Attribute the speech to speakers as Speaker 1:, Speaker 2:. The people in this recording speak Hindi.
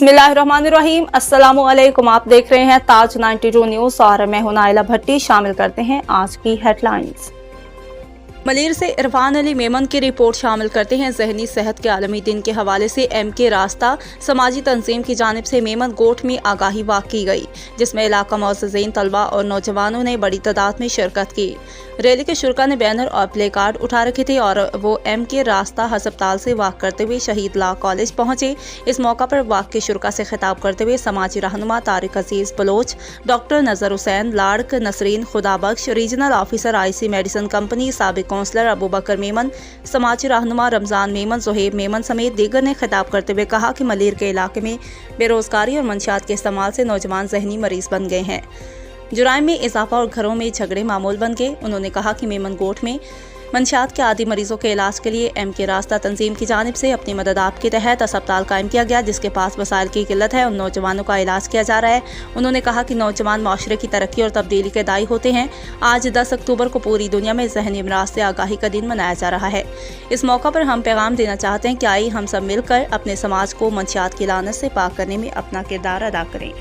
Speaker 1: बिस्मिल्लाहिर्रहमानिर्रहीम। अस्सलामुअलैकुम। आप देख रहे हैं ताज 92 न्यूज़ और मैं हूं नाइला भट्टी। शामिल करते हैं आज की हेडलाइंस। मलीर से इरफान अली मेमन की रिपोर्ट शामिल करते हैं। जहनी सेहत के आलमी दिन के हवाले से MK रास्ता समाजी तंजीम की जानिब से मेमन गोठ में आगाही वाक़ की गई, जिसमें इलाका मौज़ज़ीन, तलबा और नौजवानों ने बड़ी तादाद में शिरकत की। रैली के शुरका ने बैनर और प्ले कार्ड उठा रखे थे और वो MK रास्ता हस्पताल से वाक़ करते हुए शहीद लॉ कॉलेज पहुंचे। इस मौका पर वाक़ के शुरका से खिताब करते हुए समाजी रहनुमा तारिक अजीज बलोच, डॉक्टर नजर हुसैन, लाड़क Nasreen Khudabakhsh, regional officer IC medicine company, साबिक काउंसलर अबू बकर मेमन, समाजी रहनुमा रमजान मेमन, जोहेब मेमन समेत दीगर ने खिताब करते हुए कहा कि मलीर के इलाके में बेरोजगारी और मंशियात के इस्तेमाल से नौजवान जहनी मरीज बन गए हैं। जुराइम में इजाफा और घरों में झगड़े मामूल बन गए। उन्होंने कहा कि मेमन गोठ में मंशियात के आदि मरीजों के इलाज के लिए MK रास्ता तंजीम की जानिब से अपनी मदद आप के तहत अस्पताल कायम किया गया, जिसके पास वसाइल की किल्लत है। उन नौजवानों का इलाज किया जा रहा है। उन्होंने कहा कि नौजवान माशरे की तरक्की और तब्दीली के दाई होते हैं। आज 10 अक्टूबर को पूरी दुनिया में जहनी अमराज से आगाही का दिन मनाया जा रहा है। इस मौका पर हम पैगाम देना चाहते हैं कि आइए हम सब मिलकर अपने समाज को मंशियात की लानत से पाक करने में अपना किरदार अदा करें।